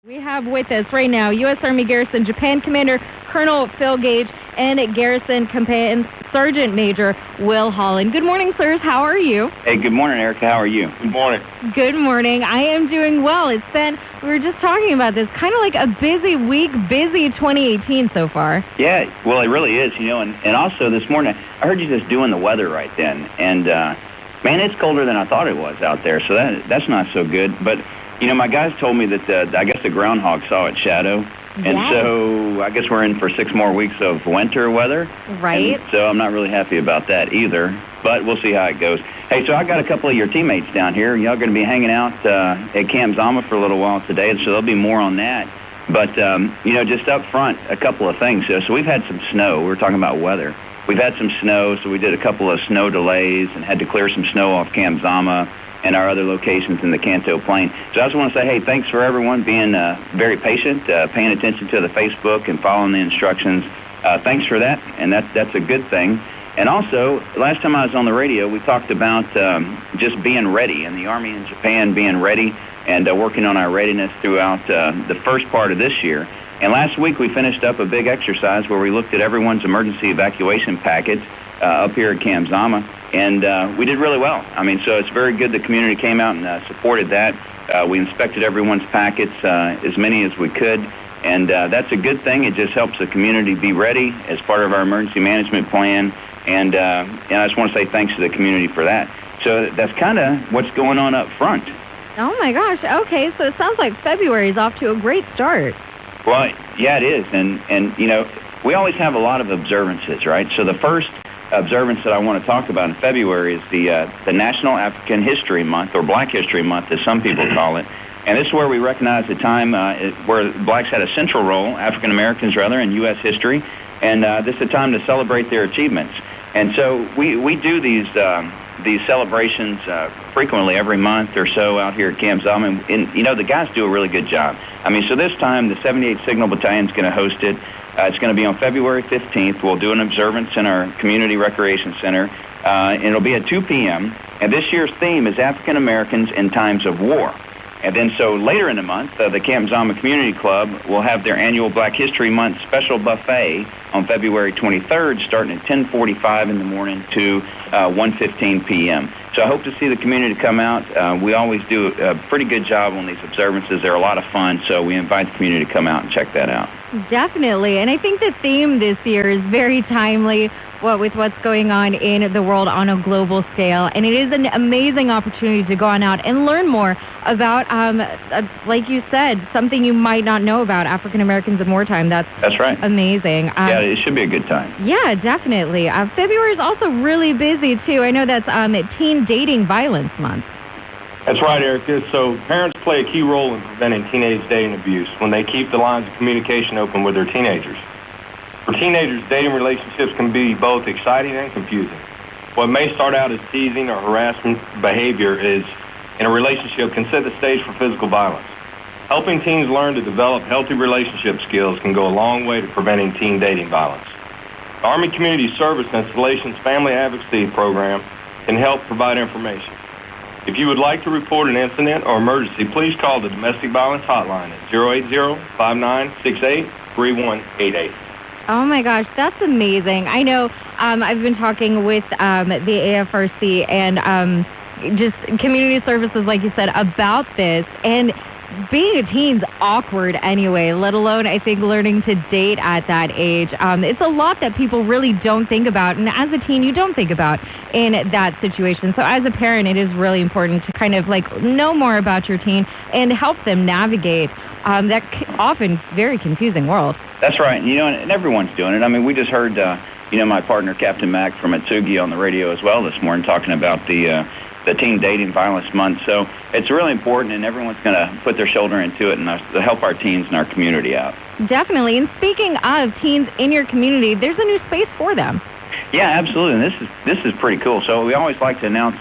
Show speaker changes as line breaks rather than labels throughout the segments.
We have with us right now U.S. Army Garrison Japan Commander Colonel Phil Gage and Garrison Command Sgt. Major Will Holland. Good morning, sirs. How are you?
Hey, good morning, Erica. How are you?
Good morning.
Good morning. I am doing well. It's been, we were just talking about this, kind of like a busy week, busy 2018 so far.
Yeah, well, it really is, you know, and also this morning, I heard you just doing the weather right then, and man, it's colder than I thought it was out there, so that's not so good, but you know, my guys told me that I guess the groundhog saw its shadow, and so I guess we're in for 6 more weeks of winter weather.
Right.
And so I'm not really happy about that either, but we'll see how it goes. Hey, so I got a couple of your teammates down here. Y'all going to be hanging out at Camp Zama for a little while today, so there'll be more on that. But, you know, just up front, a couple of things. So we've had some snow. We were talking about weather. We've had some snow, so we did a couple of snow delays and had to clear some snow off Camp Zama and our other locations in the Kanto Plain. So I just want to say, hey, thanks for everyone being very patient, paying attention to the Facebook and following the instructions. Thanks for that, and that's a good thing. And also, last time I was on the radio, we talked about just being ready, and the Army in Japan being ready and working on our readiness throughout the first part of this year. And last week we finished up a big exercise where we looked at everyone's emergency evacuation packets up here at Camp Zama, and we did really well. I mean, so it's very good the community came out and supported that. We inspected everyone's packets, as many as we could, and that's a good thing. It just helps the community be ready as part of our emergency management plan, and I just want to say thanks to the community for that. So that's kind of what's going on up front.
Oh, my gosh. Okay, so it sounds like February is off to a great start.
Well, yeah, it is, and you know, we always have a lot of observances, right? So the first observance that I want to talk about in February is the National African History Month, or Black History Month, as some people call it. And this is where we recognize the time where blacks had a central role, African Americans rather, in U.S. history, and this is a time to celebrate their achievements. And so we do these celebrations frequently, every month or so out here at Camp Zama, and you know, the guys do a really good job. I mean, so this time the 78th Signal Battalion is going to host it. It's going to be on February 15th. We'll do an observance in our Community Recreation Center, and it'll be at 2 p.m., and this year's theme is African Americans in Times of War. And then so later in the month, the Camp Zama Community Club will have their annual Black History Month special buffet on February 23rd, starting at 10:45 in the morning to 1:15 p.m. So I hope to see the community come out. We always do a pretty good job on these observances. They're a lot of fun, so we invite the community to come out and check that out.
Definitely, and I think the theme this year is very timely with what's going on in the world on a global scale, and it is an amazing opportunity to go on out and learn more about, like you said, something you might not know about African Americans in wartime. That's right. Amazing.
Yeah, it should be a good time.
Yeah, definitely. February is also really busy, too. I know that's Teen Dating Violence Month.
That's right, Erica. So parents play a key role in preventing teenage dating abuse when they keep the lines of communication open with their teenagers. For teenagers, dating relationships can be both exciting and confusing. What may start out as teasing or harassment behavior in a relationship can set the stage for physical violence. Helping teens learn to develop healthy relationship skills can go a long way to preventing teen dating violence. The Army Community Service Installations Family Advocacy Program can help provide information. If you would like to report an incident or emergency, please call the Domestic Violence Hotline at 080-5968-3188.
Oh, my gosh, that's amazing. I know I've been talking with the AFRC and just community services, like you said, about this. And being a teen's awkward anyway, let alone, I think, learning to date at that age. It's a lot that people really don't think about. And as a teen, you don't think about in that situation. So as a parent, it is really important to kind of like know more about your teen and help them navigate that often very confusing world.
That's right. You know, and everyone's doing it. I mean, we just heard, you know, my partner, Captain Mac from Atsugi on the radio as well this morning talking about the Teen Dating Violence Month. So it's really important, and everyone's going to put their shoulder into it and to help our teens and our community out. Definitely.
And speaking of teens in your community, there's a new space for them.
Yeah, absolutely. And this is pretty cool. So we always like to announce,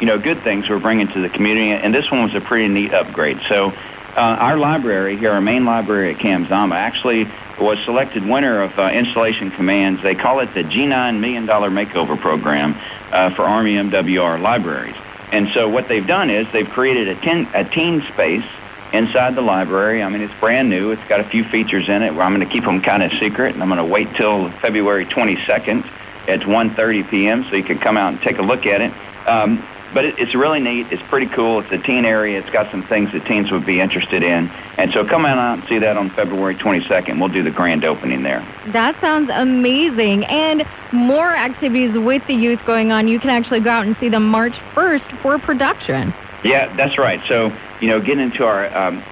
you know, good things we're bringing to the community, and this one was a pretty neat upgrade. So our library here, our main library at Camp Zama, actually was selected winner of Installation Command's. They call it the G9 $1 Million Makeover Program for Army MWR libraries. And so what they've done is they've created a teen space inside the library. I mean, it's brand new. It's got a few features in it where I'm going to keep them kind of secret, and I'm going to wait till February 22nd at 1:30 p.m. so you can come out and take a look at it. But it's really neat. It's pretty cool. It's a teen area. It's got some things that teens would be interested in. And so come on out and see that on February 22nd. We'll do the grand opening there.
That sounds amazing. And more activities with the youth going on. You can actually go out and see them March 1st for production.
Yeah, that's right. So, getting into our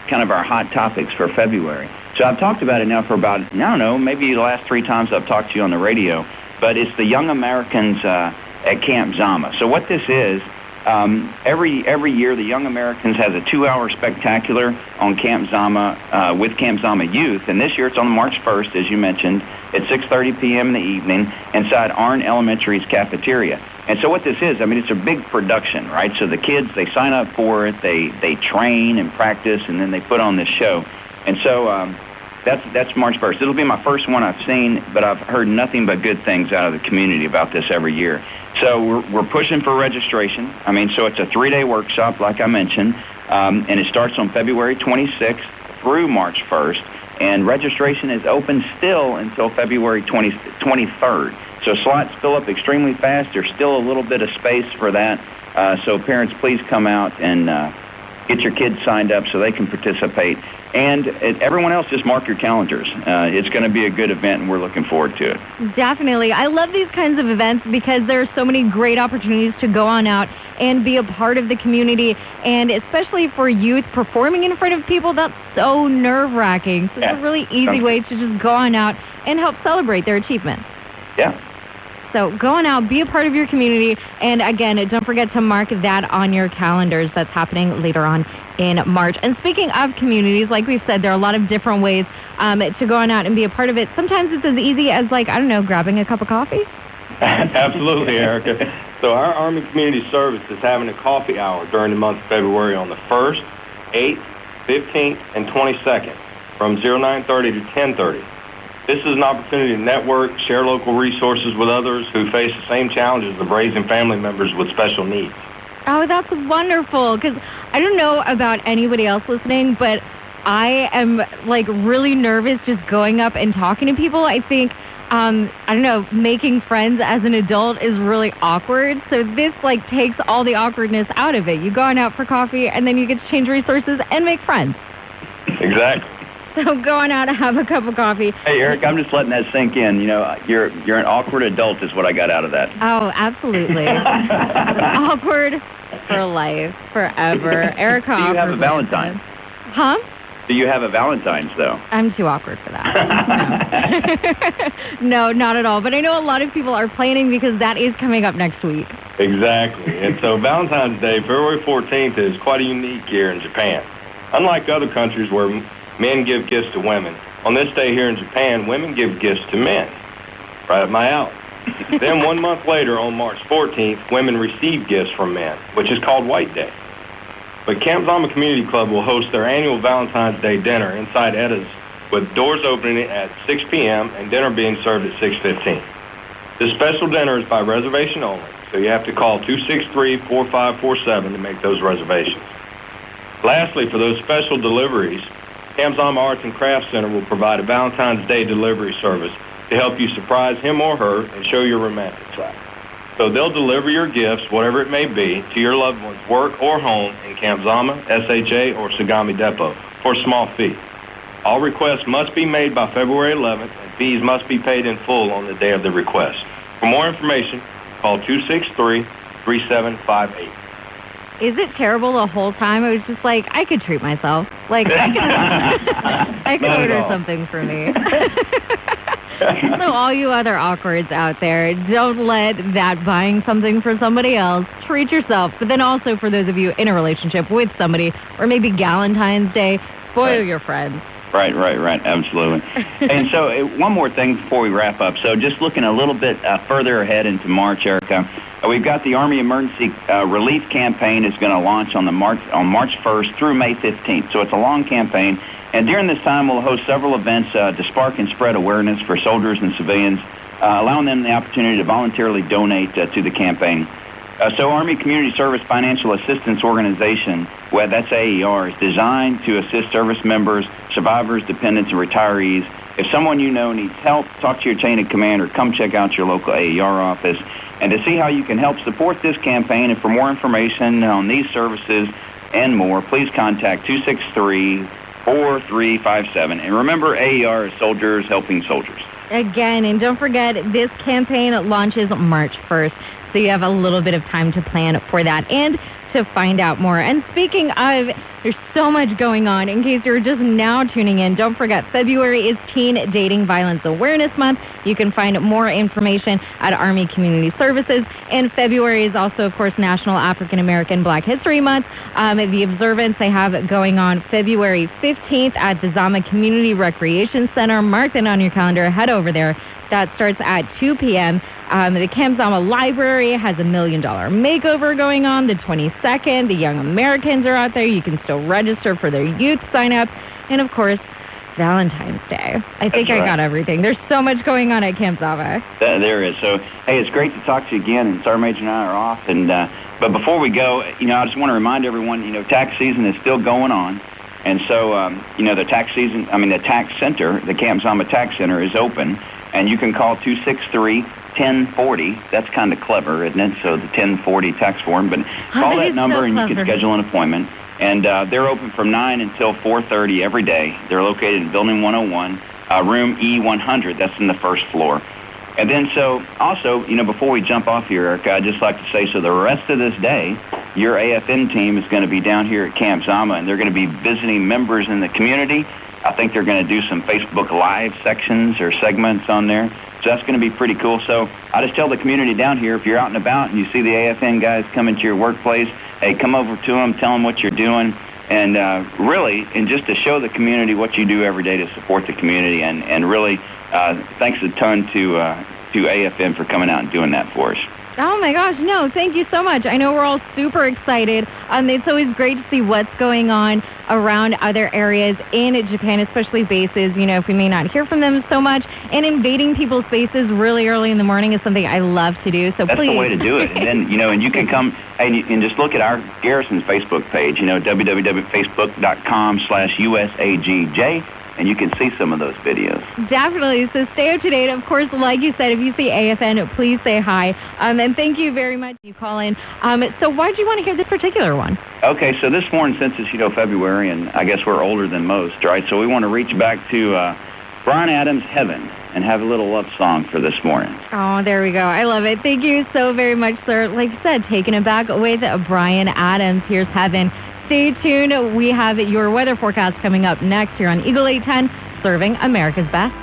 kind of our hot topics for February. So I've talked about it now for about, I don't know, maybe the last 3 times I've talked to you on the radio. But it's the Young Americans at Camp Zama. So what this is, every year the Young Americans has a 2-hour spectacular on Camp Zama with Camp Zama youth, and this year it's on March 1st, as you mentioned, at 6:30 p.m. in the evening inside Arn Elementary's cafeteria. And so what this is, I mean, it's a big production, right? So the kids, they sign up for it, they train and practice, and then they put on this show. And so that's March 1st. It'll be my first one I've seen, but I've heard nothing but good things out of the community about this every year. So we're pushing for registration. I mean, so it's a 3-day workshop, like I mentioned, and it starts on February 26th through March 1st, and registration is open still until February 23rd. So slots fill up extremely fast. There's still a little bit of space for that. So parents, please come out and get your kids signed up so they can participate. And everyone else, just mark your calendars. It's going to be a good event, and we're looking forward to it. Definitely.
I love these kinds of events because there are so many great opportunities to go on out and be a part of the community, and especially for youth performing in front of people, that's so nerve-wracking. So it's a really easy way to just go on out and help celebrate their achievements.
Yeah.
So go on out, be a part of your community, and again, don't forget to mark that on your calendars. That's happening later on in March. And speaking of communities, like we've said, there are a lot of different ways to go on out and be a part of it. Sometimes it's as easy as, grabbing a cup of coffee.
Absolutely, Erica. So our Army Community Service is having a coffee hour during the month of February on the 1st, 8th, 15th, and 22nd from 09:30 to 10:30. This is an opportunity to network, share local resources with others who face the same challenges of raising family members with special needs.
Oh, that's wonderful, because I don't know about anybody else listening, but I am, really nervous just going up and talking to people. I think, making friends as an adult is really awkward, so this, takes all the awkwardness out of it. You go on out for coffee, and then you get to change resources and make friends.
Exactly.
So go on out and have a cup of coffee.
Hey, Eric, I'm just letting that sink in. You're an awkward adult is what I got out of that.
Oh, absolutely. Awkward for life, forever. Erica,
do you have a Valentine's?
Huh?
Do you have a Valentine's, though?
I'm too awkward for that. No, not at all. But I know a lot of people are planning because that is coming up next week.
Exactly. And so Valentine's Day, February 14th, is quite a unique year in Japan. Unlike other countries where men give gifts to women, on this day here in Japan, women give gifts to men. Right up my alley. Then 1 month later, on March 14th, women receive gifts from men, which is called White Day. But Camp Zama Community Club will host their annual Valentine's Day dinner inside Edda's, with doors opening at 6 p.m. and dinner being served at 6:15. This special dinner is by reservation only, so you have to call 263-4547 to make those reservations. Lastly, for those special deliveries, Camp Zama Arts and Crafts Center will provide a Valentine's Day delivery service to help you surprise him or her and show your romantic side. So they'll deliver your gifts, whatever it may be, to your loved one's work or home in Camp Zama, SHA, or Sagami Depot for a small fee. All requests must be made by February 11th, and fees must be paid in full on the day of the request. For more information, call 263-3758.
Is it terrible the whole time? I was just I could treat myself. I could order something for me. So all you other awkwards out there, don't let that buying something for somebody else. Treat yourself. But then also for those of you in a relationship with somebody, or maybe Galentine's Day, spoil your friends.
Right, absolutely. And so one more thing before we wrap up. So just looking a little bit further ahead into March, Erica, we've got the Army Emergency Relief Campaign is going to launch on March 1st through May 15th. So it's a long campaign. And during this time, we'll host several events to spark and spread awareness for soldiers and civilians, allowing them the opportunity to voluntarily donate to the campaign. So Army Community Service Financial Assistance Organization, well, that's AER, is designed to assist service members, survivors, dependents, and retirees. If someone you know needs help, talk to your chain of command or come check out your local AER office. And to see how you can help support this campaign and for more information on these services and more, please contact 263-4357. And remember, AER is Soldiers Helping Soldiers.
Again, and don't forget, this campaign launches March 1st, so you have a little bit of time to plan for that and to find out more. And speaking of, there's so much going on. In case you're just now tuning in, don't forget, February is Teen Dating Violence Awareness Month. You can find more information at Army Community Services. And February is also, of course, National African American Black History Month. The observance they have going on February 15th at the Zama Community Recreation Center. Mark that on your calendar. Head over there. That starts at 2 p.m. The Camp Zama Library has $1 million makeover going on the 22nd. The Young Americans are out there. You can still register for their youth sign-up. And, of course, Valentine's Day. I think I got everything. There's so much going on at Camp Zama.
There is. So, hey, it's great to talk to you again. And Sergeant Major and I are off. And but before we go, I just want to remind everyone, tax season is still going on. And so, the tax center, the Camp Zama Tax Center is open. And you can call 263-1040. That's kind of clever, isn't it? So the 1040 tax form. But call that number and you can schedule an appointment. And they're open from 9 until 4:30 every day. They're located in Building 101, room E100. That's in the first floor. And then before we jump off here, Eric, I'd just like to say, so the rest of this day, your AFN team is going to be down here at Camp Zama, and they're going to be visiting members in the community. I think they're going to do some Facebook Live sections or segments on there. So that's going to be pretty cool. So I just tell the community down here, if you're out and about and you see the AFN guys coming to your workplace, hey, come over to them, tell them what you're doing, and and just to show the community what you do every day to support the community. And really, thanks a ton to AFN for coming out and doing that for us.
Oh, my gosh. No, thank you so much. I know we're all super excited. It's always great to see what's going on around other areas in Japan, especially bases, if we may not hear from them so much. And invading people's bases really early in the morning is something I love to do. So
That's
please.
the way to do it. And then, and you can come and just look at our Garrison's Facebook page, www.facebook.com/USAGJ. And you can see some of those videos.
Definitely. So stay up to date. Of course, like you said, if you see AFN, please say hi. And thank you very much for you calling. So why did you want to hear this particular one?
Okay, so this morning, since it's, February, and I guess we're older than most, right? So we want to reach back to Bryan Adams' Heaven and have a little love song for this morning.
Oh, there we go. I love it. Thank you so very much, sir. Like I said, taking it back with Bryan Adams. Here's Heaven. Stay tuned. We have your weather forecast coming up next here on Eagle 810, serving America's best.